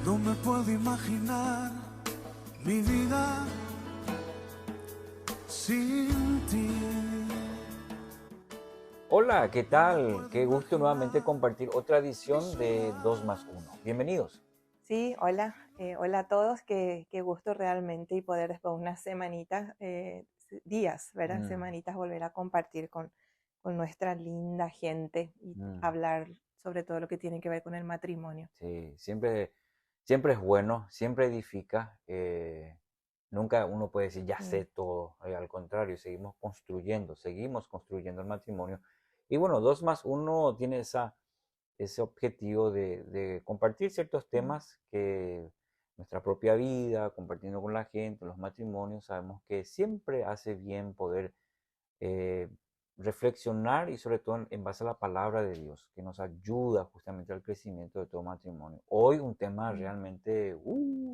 No me puedo imaginar mi vida sin ti. Hola, ¿qué tal? Qué gusto nuevamente compartir otra edición de 2 más 1. Bienvenidos. Sí, hola, hola a todos, qué gusto realmente y poder después de unas semanitas, días, ¿verdad? Mm, Semanitas volver a compartir con nuestra linda gente y mm, hablar sobre todo lo que tiene que ver con el matrimonio. sí, siempre es bueno, siempre edifica. Nunca uno puede decir, ya sé Mm, todo. Al contrario, seguimos construyendo el matrimonio. Y bueno, 2 más 1 tiene ese objetivo de compartir ciertos mm, temas que nuestra propia vida, compartiendo con la gente, los matrimonios, sabemos que siempre hace bien poder eh, reflexionar y sobre todo en base a la palabra de Dios, que nos ayuda justamente al crecimiento de todo matrimonio. Hoy un tema mm, realmente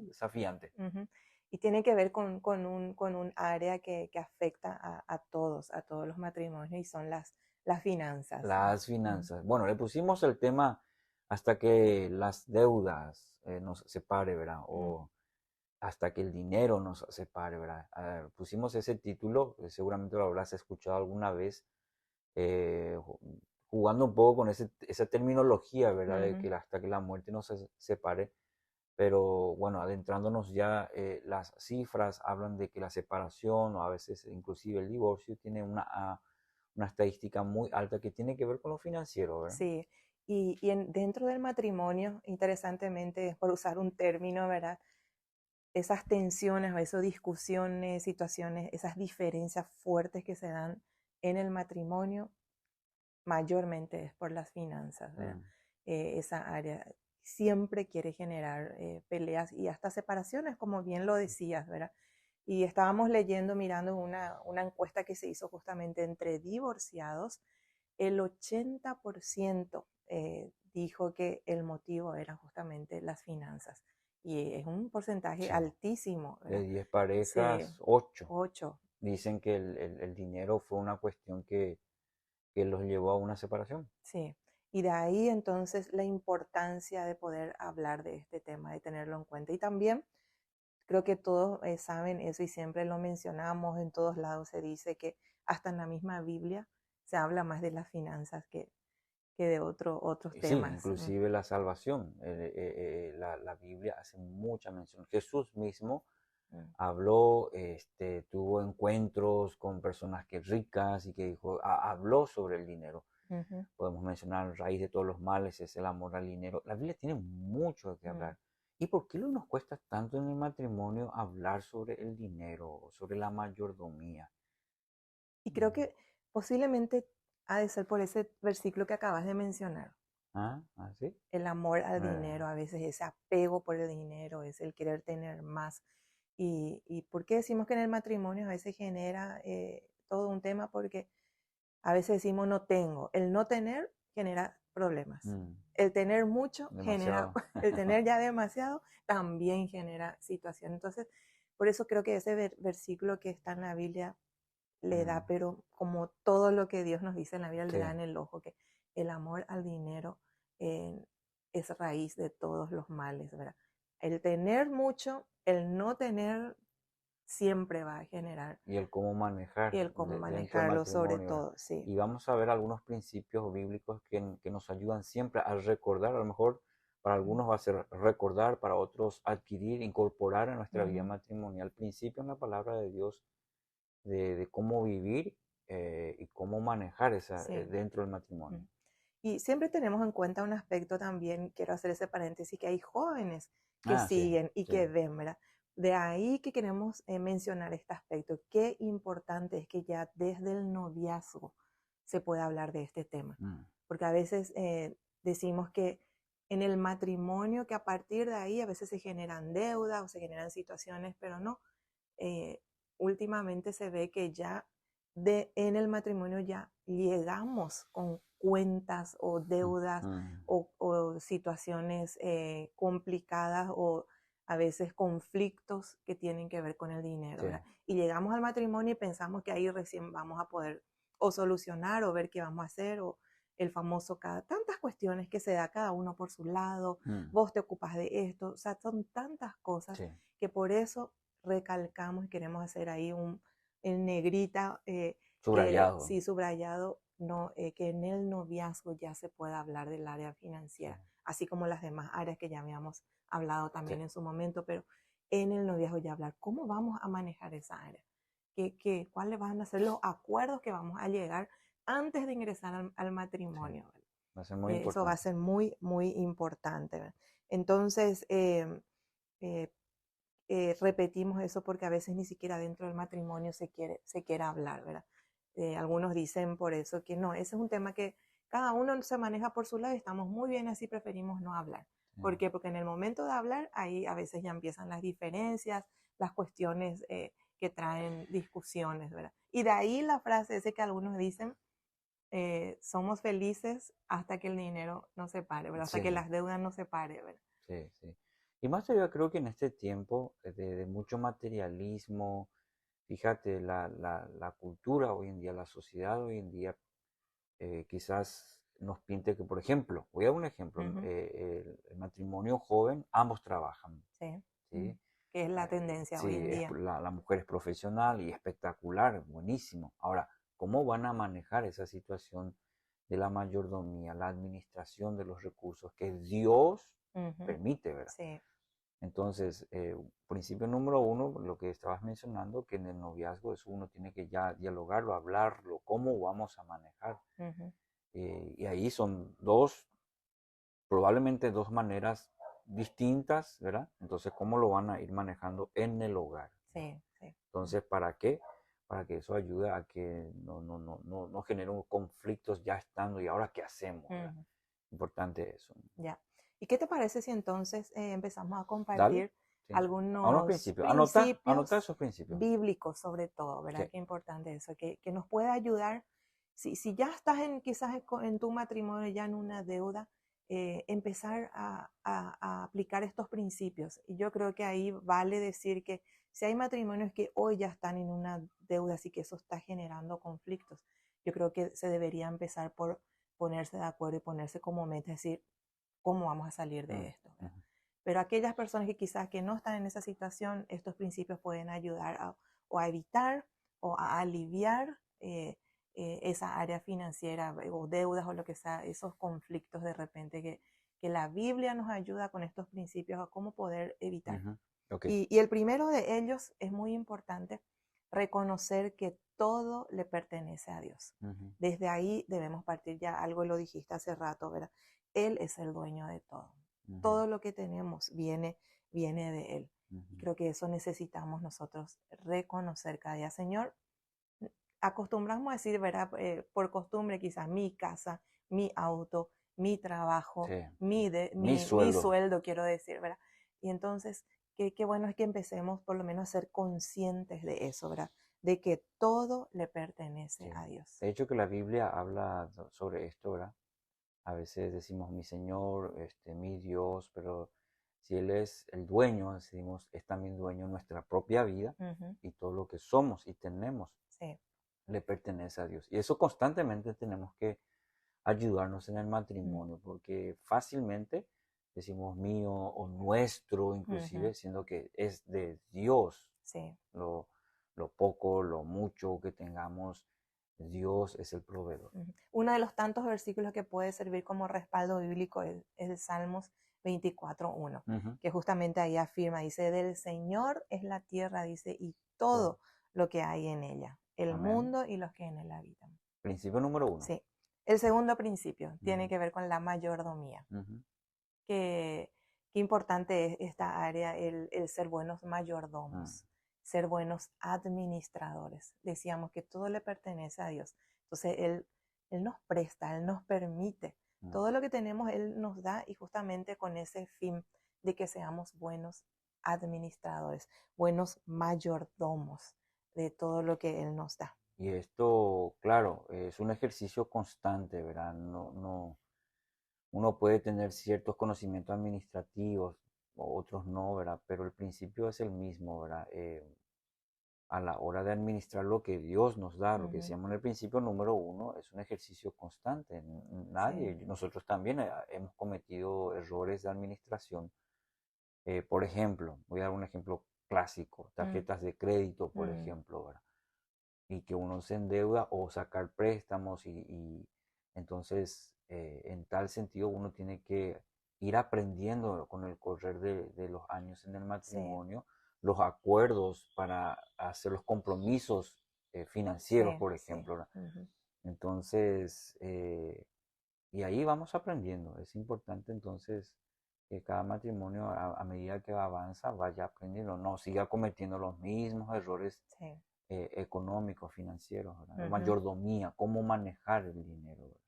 desafiante. ujú. Y tiene que ver con un área que afecta a todos los matrimonios y son las finanzas. Las Mm, finanzas. Bueno, le pusimos el tema hasta que las deudas nos separe, ¿verdad? mm, O hasta que el dinero nos separe, ¿verdad? Pusimos ese título, seguramente lo habrás escuchado alguna vez, jugando un poco con esa terminología, ¿verdad? De ujú, que hasta que la muerte nos separe, pero bueno, adentrándonos ya, las cifras hablan de que la separación o a veces inclusive el divorcio tiene una estadística muy alta que tiene que ver con lo financiero, ¿verdad? sí. Dentro del matrimonio, interesantemente, por usar un término, ¿verdad? Esas tensiones o esas discusiones, situaciones, esas diferencias fuertes que se dan en el matrimonio, mayormente es por las finanzas, ¿verdad? Mm, Esa área siempre quiere generar peleas y hasta separaciones, como bien lo decías, ¿verdad? Y estábamos leyendo, mirando una encuesta que se hizo justamente entre divorciados, el 80% dijo que el motivo era justamente las finanzas. Y es un porcentaje sí. altísimo, De ¿verdad? 10 Se, parejas, 8 8, dicen que el dinero fue una cuestión que los llevó a una separación. sí. Y de ahí entonces la importancia de poder hablar de este tema, de tenerlo en cuenta. Y también creo que todos saben eso y siempre lo mencionamos, en todos lados se dice que hasta en la misma Biblia se habla más de las finanzas que de otros Sí, temas. inclusive la salvación. La Biblia hace mucha mención. Jesús mismo Mm, habló, tuvo encuentros con personas que ricas y que dijo, habló sobre el dinero. ujú, Podemos mencionar raíz de todos los males es el amor al dinero. La Biblia tiene mucho de qué mm. hablar. ¿Y por qué nos cuesta tanto en el matrimonio hablar sobre el dinero, sobre la mayordomía? Y creo que posiblemente ha de ser por ese versículo que acabas de mencionar. ¿Ah? ¿Así? El amor al Eh, dinero, a veces ese apego por el dinero, es el querer tener más. ¿Y por qué decimos que en el matrimonio a veces genera todo un tema? Porque a veces decimos no tengo. El no tener genera problemas. mm, El tener mucho genera, demasiado. el tener ya demasiado también genera situación. Entonces, por eso creo que ese versículo que está en la Biblia le Mm, da, pero como todo lo que Dios nos dice en la Biblia, le sí. da en el ojo, que el amor al dinero eh, es raíz de todos los males, ¿verdad? El tener mucho, el no tener, siempre va a generar, Y el cómo y manejar el cómo dentro del manejarlo sobre matrimonio, ¿verdad? todo, sí. Y vamos a ver algunos principios bíblicos que nos ayudan siempre a recordar, a lo mejor para Mm, algunos va a ser recordar, para otros adquirir, incorporar a nuestra vida ujú, matrimonial, principio en la palabra de Dios de cómo vivir y cómo manejar sí. dentro del Mm. matrimonio. Y siempre tenemos en cuenta un aspecto también, quiero hacer ese paréntesis, que hay jóvenes que Ah, sí, siguen y sí. que ven, ¿verdad? De ahí que queremos mencionar este aspecto. Qué importante es que ya desde el noviazgo se pueda hablar de este tema. Mm, Porque a veces decimos que en el matrimonio, que a partir de ahí a veces se generan deudas o se generan situaciones, pero no. eh, Últimamente se ve que ya en el matrimonio ya llegamos con cuentas o mm, deudas mm, o situaciones complicadas o a veces conflictos que tienen que ver con el dinero, sí, ¿verdad? Y llegamos al matrimonio y pensamos que ahí recién vamos a poder o solucionar o ver qué vamos a hacer el famoso, tantas cuestiones que se da cada uno por su lado, Mm, vos te ocupas de esto, o sea, son tantas cosas sí, que por eso recalcamos y queremos hacer ahí en negrita, que subrayado. sí, subrayado, no, que en el noviazgo ya se pueda hablar del área Sí, financiera, así como las demás áreas que ya habíamos hablado sí, también en su momento, pero en el noviazgo ya hablar cómo vamos a manejar esa área, cuáles van a ser los acuerdos que vamos a llegar antes de ingresar al sí. matrimonio, ¿verdad? Va a ser muy Eso va a importante. ser muy, muy importante, ¿verdad? Entonces, eh, repetimos eso porque a veces ni siquiera dentro del matrimonio se quiere hablar, ¿verdad? Algunos dicen por eso que no, ese es un tema que cada uno se maneja por su lado y estamos muy bien así, preferimos no hablar. Sí, ¿Por qué? Porque en el momento de hablar, ahí a veces ya empiezan las diferencias, las cuestiones que traen discusiones, ¿verdad? Y de ahí la frase ese que algunos dicen, somos felices hasta que el dinero nos separe, ¿verdad? Hasta sí, que las deudas nos separe, ¿verdad? sí, sí. Y más todavía creo que en este tiempo de mucho materialismo, fíjate, la cultura hoy en día, la sociedad hoy en día, quizás nos pinte que, por ejemplo, voy a dar un ejemplo, Ujú, el matrimonio joven, ambos trabajan, sí. ¿sí? Que es la tendencia hoy Sí, en día. la mujer es profesional y espectacular, buenísimo. Ahora, ¿cómo van a manejar esa situación de la mayordomía, la administración de los recursos que Dios Ujú, permite, ¿verdad? sí. Entonces, principio número uno, lo que estabas mencionando, que en el noviazgo eso uno tiene que ya dialogarlo, hablarlo, cómo vamos a manejar. Ujú, Y ahí son probablemente dos maneras distintas, ¿verdad? Entonces, ¿cómo lo van a ir manejando en el hogar? sí, sí. Entonces, ¿para qué? Para que eso ayude a que no genere conflictos ya estando y ahora qué hacemos, ¿verdad? Ujú, Importante eso. ya. ¿Y qué te parece si entonces empezamos a Dale, compartir sí. A unos algunos principios. Anota principios esos principios. bíblicos sobre todo, Sí. ¿verdad? Qué importante eso, que nos pueda ayudar. Si ya estás quizás en tu matrimonio, ya en una deuda, empezar a aplicar estos principios. Y yo creo que ahí vale decir que si hay matrimonios que hoy ya están en una deuda, así que eso está generando conflictos, yo creo que se debería empezar por ponerse de acuerdo y ponerse como meta, decir, ¿cómo vamos a salir Mm, de esto? ¿Verdad? ujú. Pero aquellas personas que quizás que no están en esa situación, estos principios pueden ayudar o a evitar o a aliviar esa área financiera o deudas o lo que sea, esos conflictos de repente que la Biblia nos ayuda con estos principios a cómo poder evitar. Ujú. Ok. Y el primero de ellos es muy importante, reconocer que todo le pertenece a Dios. Ujú, Desde ahí debemos partir, ya algo lo dijiste hace rato, ¿verdad? Él es el dueño de todo. ujú, Todo lo que tenemos viene de Él. Y ujú. creo que eso necesitamos nosotros reconocer cada día. Señor, acostumbramos a decir, ¿verdad? Por costumbre, quizás mi casa, mi auto, mi trabajo, Sí. Mi mi sueldo. sueldo, quiero decir, ¿verdad? Y entonces, qué bueno es que empecemos por lo menos a ser conscientes de eso, ¿verdad? De que todo le pertenece Sí. a Dios. De hecho que la Biblia habla sobre esto, ¿verdad? A veces decimos mi Señor, mi Dios, pero si Él es el dueño, decimos, es también dueño de nuestra propia vida Ujú, y todo lo que somos y tenemos sí. le pertenece a Dios. Y eso constantemente tenemos que ayudarnos en el Mm, matrimonio, porque fácilmente decimos mío o nuestro, ujú, inclusive, siendo que es de Dios sí. lo, lo poco, lo mucho que tengamos, Dios es el proveedor. Ujú. Uno de los tantos versículos que puede servir como respaldo bíblico es el Salmos 24:1, Ujú. que justamente ahí afirma, dice, del Señor es la tierra, dice, y Todo. todo lo que hay en ella, el Amén. mundo y los que en él habitan. Principio número uno. Sí. El segundo principio tiene Ujú, que ver con la mayordomía, ujú, que qué importante es esta área, el ser buenos mm, mayordomos, ser buenos administradores. Decíamos que todo le pertenece a Dios. Entonces, Él nos presta, Él nos permite. mm. Todo lo que tenemos, Él nos da y justamente con ese fin de que seamos buenos administradores, buenos mayordomos de todo lo que Él nos da. Y esto, claro, es un ejercicio constante, ¿verdad? Uno puede tener ciertos conocimientos administrativos, o otros no, ¿verdad? Pero el principio es el mismo, ¿verdad? a la hora de administrar lo que Dios nos da, lo que Ujú. decíamos en el principio, número uno, es un ejercicio constante. Nadie, Sí. nosotros también hemos cometido errores de administración. Por ejemplo, voy a dar un ejemplo clásico, Mm, tarjetas de crédito, por mm, ejemplo, ¿verdad? Y que uno se endeuda o sacar préstamos y entonces en tal sentido uno tiene que ir aprendiendo con el correr de los años en el sí, matrimonio los acuerdos para hacer los compromisos financieros, sí, por sí. ejemplo, ¿verdad? Ujú. Entonces, y ahí vamos aprendiendo. Es importante entonces que cada matrimonio a medida que avanza vaya aprendiendo, no siga cometiendo los mismos errores Sí. económicos, financieros, ¿verdad? La Ujú. mayordomía, cómo manejar el dinero, ¿verdad?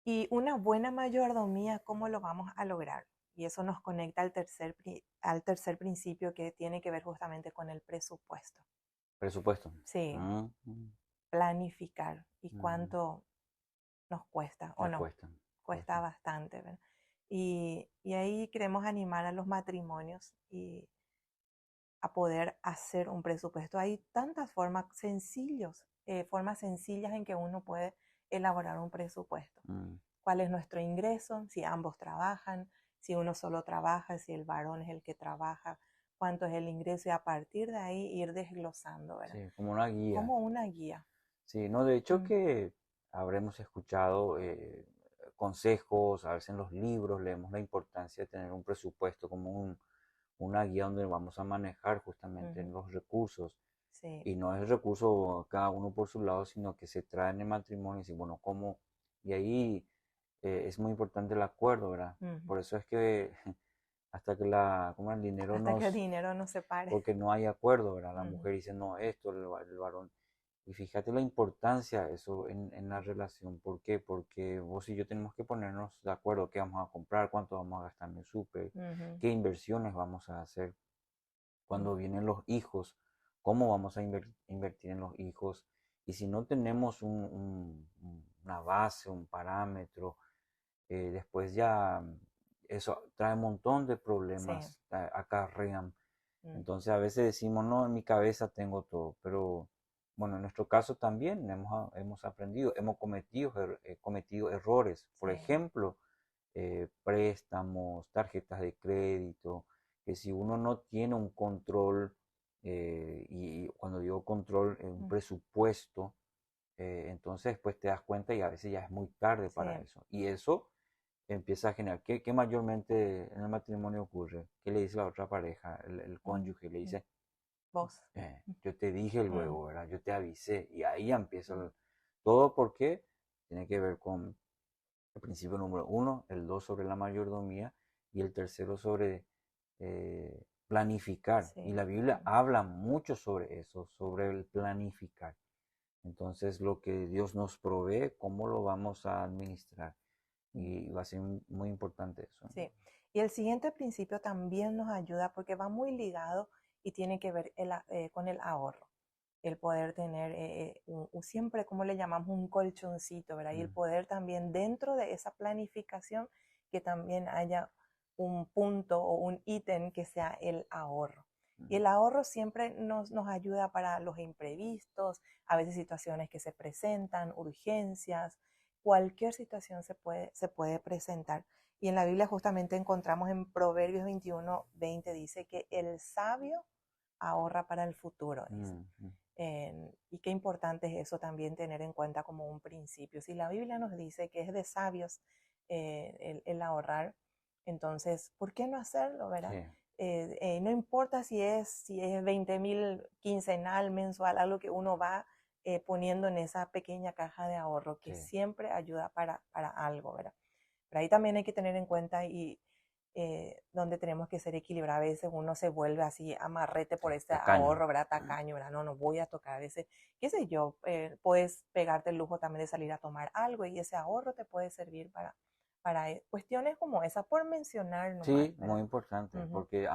Y una buena mayordomía, ¿cómo lo vamos a lograr? Y eso nos conecta al tercer principio que tiene que ver justamente con el presupuesto. Presupuesto. Sí, Mm, planificar y mm, cuánto nos cuesta o me no, cuesta, cuesta cuesta. bastante, ¿verdad? Y ahí queremos animar a los matrimonios y a poder hacer un presupuesto. Hay tantas formas sencillas en que uno puede elaborar un presupuesto. Mm, ¿Cuál es nuestro ingreso? Si ambos trabajan, si uno solo trabaja, si el varón es el que trabaja, cuánto es el ingreso y a partir de ahí ir desglosando, ¿verdad? sí, como una guía. Como una guía. Sí, no, de hecho Mm, que habremos escuchado consejos, a veces en los libros leemos la importancia de tener un presupuesto como una guía donde vamos a manejar justamente ujú, los recursos. sí, Y no es el recurso cada uno por su lado, sino que se trae en el matrimonio y dice, bueno, ¿cómo? Y ahí es muy importante el acuerdo, ¿verdad? ujú. Por eso es que hasta que como el dinero Hasta que el dinero nos separe. porque no hay acuerdo, ¿verdad? La Ujú, mujer dice, no, esto, el varón. Y fíjate la importancia de eso en la relación. ¿Por qué? Porque vos y yo tenemos que ponernos de acuerdo qué vamos a comprar, cuánto vamos a gastar en el súper, ujú, qué inversiones vamos a hacer ujú. cuando vienen los hijos, cómo vamos a invertir en los hijos. Y si no tenemos una base, un parámetro, después ya eso trae un montón de Sí. problemas, acarrean. Mm, Entonces a veces decimos, no, en mi cabeza tengo todo, pero bueno, en nuestro caso también hemos aprendido, hemos cometido errores. Por sí. ejemplo, préstamos, tarjetas de crédito, que si uno no tiene un control, y cuando digo control, un Mm, presupuesto, entonces pues te das cuenta y a veces ya es muy tarde sí. para eso. Y eso empieza a generar, ¿qué mayormente en el matrimonio ocurre? ¿Qué le dice la otra pareja, el Mm, cónyuge? Le mm. dice, Vos. yo te dije Mm, luego, ¿verdad? Yo te avisé. Y ahí ya empieza mm, todo porque tiene que ver con el principio número uno, el dos sobre la mayordomía y el tercero sobre planificar. Y sí. la Biblia Mm, habla mucho sobre eso, sobre el planificar. Entonces, lo que Dios nos provee, ¿cómo lo vamos a administrar? mm. Y va a ser muy importante eso, ¿no? Sí. Y el siguiente principio también nos ayuda porque va muy ligado y tiene que ver con el ahorro. El poder tener siempre, como le llamamos, un colchoncito, ¿verdad? Y el Mm, poder también dentro de esa planificación que también haya un punto o un ítem que sea el ahorro. Y mm. el ahorro siempre nos ayuda para los imprevistos, a veces situaciones que se presentan, urgencias, cualquier situación se puede presentar. Y en la Biblia justamente encontramos en Proverbios 21:20 dice que el sabio ahorra para el futuro, dice. Mm, mm, Y qué importante es eso también tener en cuenta como un principio. Si la Biblia nos dice que es de sabios el ahorrar, entonces, ¿por qué no hacerlo, verdad? sí, No importa si es 20.000 quincenal, mensual, algo que uno va poniendo en esa pequeña caja de ahorro que sí. siempre ayuda para algo, ¿verdad? Pero ahí también hay que tener en cuenta donde tenemos que ser equilibrados. A veces uno se vuelve así amarrete Sí, por ese tacaño. ahorro, ¿verdad? Tacaño, ¿verdad? No, no voy a tocar. A veces, qué sé yo, puedes pegarte el lujo también de salir a tomar algo y ese ahorro te puede servir para cuestiones como esa, por mencionar nomás, Sí, muy ¿verdad? importante, Ujú. porque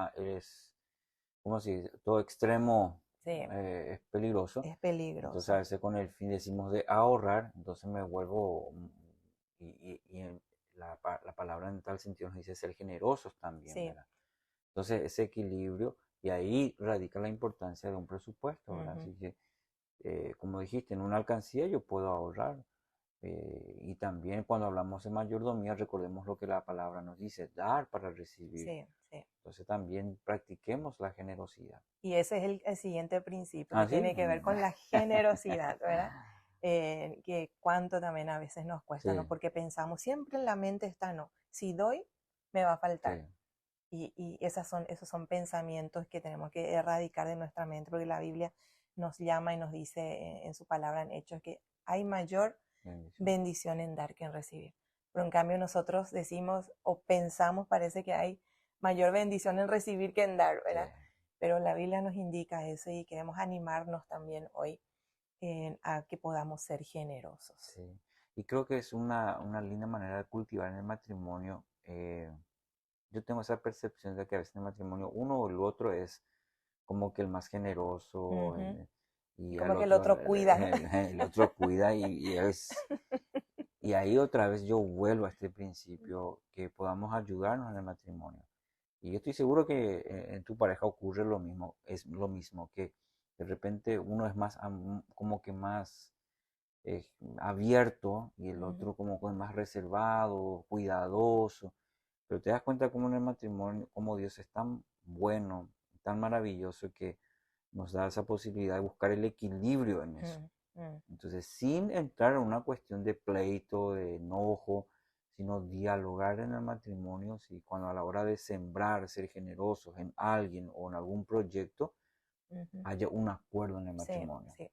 como si todo extremo Sí, es peligroso. es Entonces a peligroso. veces con el fin decimos de ahorrar, entonces me vuelvo, la palabra en tal sentido nos dice ser generosos también, Sí, ¿verdad? Entonces ese equilibrio, Y ahí radica la importancia de un presupuesto, ¿verdad? Ujú. Así que, como dijiste, en una alcancía yo puedo ahorrar. Y también cuando hablamos de mayordomía, recordemos lo que la palabra nos dice, dar para recibir. Sí, sí. Entonces también practiquemos la generosidad. Y ese es el siguiente principio que ¿Ah, sí? tiene que ver con la generosidad, ¿verdad? Que cuánto también a veces nos cuesta, ¿no? Sí, Porque pensamos, siempre en la mente está, no, si doy, me va a sí, faltar. Y esos son pensamientos que tenemos que erradicar de nuestra mente, porque la Biblia nos llama y nos dice en su palabra, en Hechos, que hay mayor bendición. bendición en dar que en recibir. Pero en cambio nosotros decimos o pensamos, parece que hay mayor bendición en recibir que en dar, Sí, ¿verdad? Pero la Biblia nos indica eso y queremos animarnos también hoy a que podamos ser generosos. sí. Y creo que es una linda manera de cultivar en el matrimonio. Yo tengo esa percepción de que a veces en el matrimonio uno o el otro es como que el más generoso Ujú. y al Como que el otro otro cuida. el otro cuida y ahí otra vez yo vuelvo a este principio que podamos ayudarnos en el matrimonio. Y yo estoy seguro que en tu pareja ocurre lo mismo, es lo mismo, que de repente uno es más como que más eh, abierto y el Ujú, otro como que más reservado, cuidadoso. Pero te das cuenta como en el matrimonio, como Dios es tan bueno, tan maravilloso que nos da esa posibilidad de buscar el equilibrio en eso. mm, mm. Entonces, sin entrar en una cuestión de pleito, de enojo, sino dialogar en el matrimonio, si cuando a la hora de sembrar, ser generosos en alguien o en algún proyecto, Ujú. haya un acuerdo en el Sí, matrimonio. sí.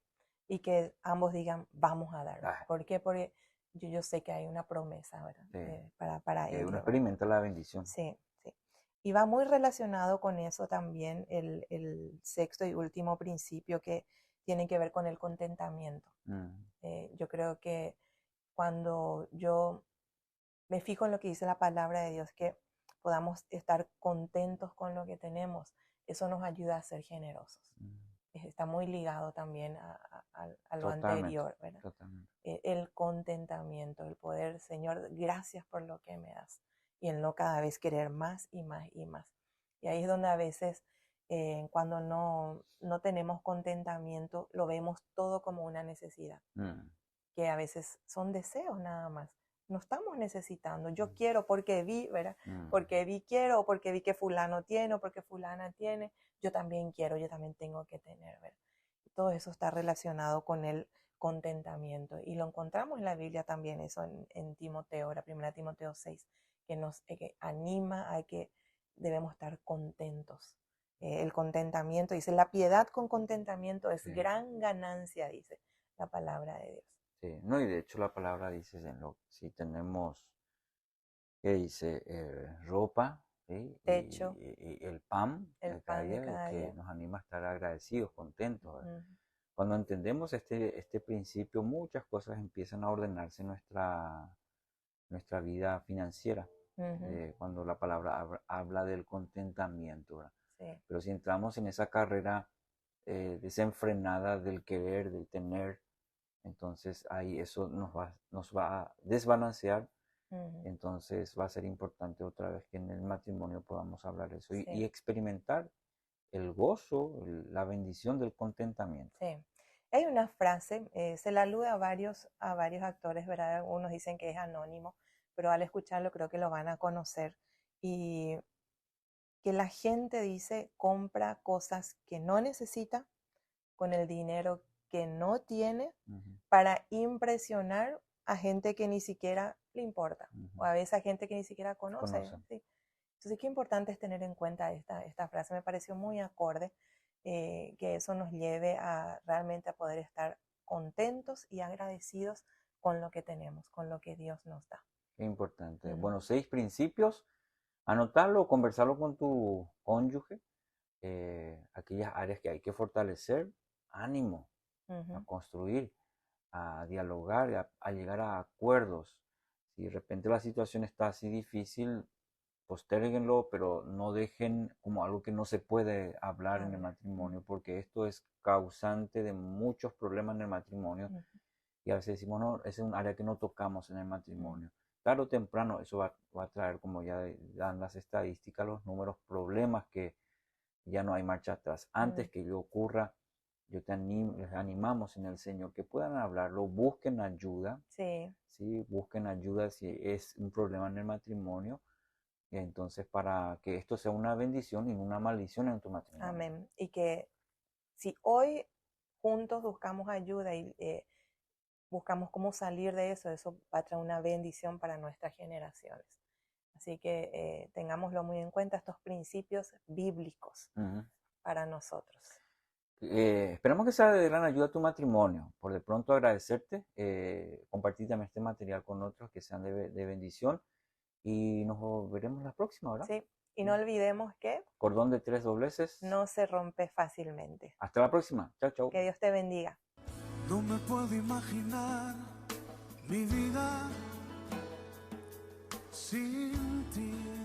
Y que ambos digan, vamos a dar. Ah, ¿Por qué? Porque yo sé que hay una promesa, ¿verdad? sí, Para que uno ello, ¿verdad? experimenta la bendición. Sí, sí. Y va muy relacionado con eso también el sexto y último principio que tiene que ver con el contentamiento. Mm, Yo creo que cuando yo me fijo en lo que dice la palabra de Dios, que podamos estar contentos con lo que tenemos, eso nos ayuda a ser generosos. mm. Está muy ligado también a lo Totalmente, anterior, ¿verdad? totalmente. El contentamiento, el poder, Señor, gracias por lo que me das. Y el no cada vez querer más y más y más. Y ahí es donde a veces, cuando no tenemos contentamiento, lo vemos todo como una necesidad, Mm, que a veces son deseos nada más. No estamos necesitando. Yo mm, quiero porque vi, ¿verdad? mm. Porque vi quiero, o porque vi que fulano tiene, o porque fulana tiene. Yo también quiero, yo también tengo que tener, ¿verdad? Todo eso está relacionado con el contentamiento. Y lo encontramos en la Biblia también, eso en Timoteo, la primera Timoteo 6, que nos que anima a que debemos estar contentos. El contentamiento, dice, la piedad con contentamiento es Sí, gran ganancia, dice la palabra de Dios. sí. No, y de hecho la palabra dice, si tenemos, ¿qué dice? Ropa, ¿sí? Techo, Y el pan el de cada pan de día, cada que día. nos anima a estar agradecidos, contentos, ¿verdad? Ujú, Cuando entendemos este principio, muchas cosas empiezan a ordenarse en nuestra vida financiera. ujú, Cuando la palabra habla del contentamiento, ¿verdad? sí, Pero si entramos en esa carrera desenfrenada del querer, del tener, entonces ahí eso nos va a desbalancear. ujú, Entonces va a ser importante otra vez que en el matrimonio podamos hablar de eso y sí, experimentar el gozo, la bendición del contentamiento. sí. Hay una frase, se la alude a varios actores, ¿verdad? Algunos dicen que es anónimo, pero al escucharlo creo que lo van a conocer. Y que la gente dice, compra cosas que no necesita con el dinero que no tiene Ujú, para impresionar a gente que ni siquiera le importa, ujú. o a veces a gente que ni siquiera conoce, Conocen. ¿sí? Entonces, qué importante es tener en cuenta esta frase, me pareció muy acorde, que eso nos lleve a realmente a poder estar contentos y agradecidos con lo que tenemos, con lo que Dios nos da. Qué importante. Ujú, Bueno, 6 principios, anotarlo, conversarlo con tu cónyuge, aquellas áreas que hay que fortalecer, ánimo a ujú, construir, a dialogar, a llegar a acuerdos. Si de repente la situación está así difícil, postérguenlo, pero no dejen como algo que no se puede hablar en el habla. matrimonio, porque esto es causante de muchos problemas en el matrimonio. Ujú, Y a veces decimos, no, ese es un área que no tocamos en el ujú, matrimonio. Tarde o temprano eso va a traer, como ya dan las estadísticas, los números, problemas que ya no hay marcha atrás. Antes Mm, que ello ocurra, les animamos en el Señor que puedan hablarlo, busquen ayuda, sí, ¿sí? Busquen ayuda si es un problema en el matrimonio, entonces para que esto sea una bendición y no una maldición en tu matrimonio. amén. Y que si hoy juntos buscamos ayuda y buscamos cómo salir de eso, eso va a traer una bendición para nuestras generaciones. Así que tengámoslo muy en cuenta, estos principios bíblicos Ujú. para nosotros. Esperamos que sea de gran ayuda a tu matrimonio. Por de pronto agradecerte, compartir también este material con otros que sean de bendición y nos veremos la próxima, ¿verdad? ¿Sí? Y no olvidemos que Cordón de 3 dobleces. no se rompe fácilmente. Hasta la próxima. Chao, chao. Que Dios te bendiga. No me puedo imaginar mi vida sin ti.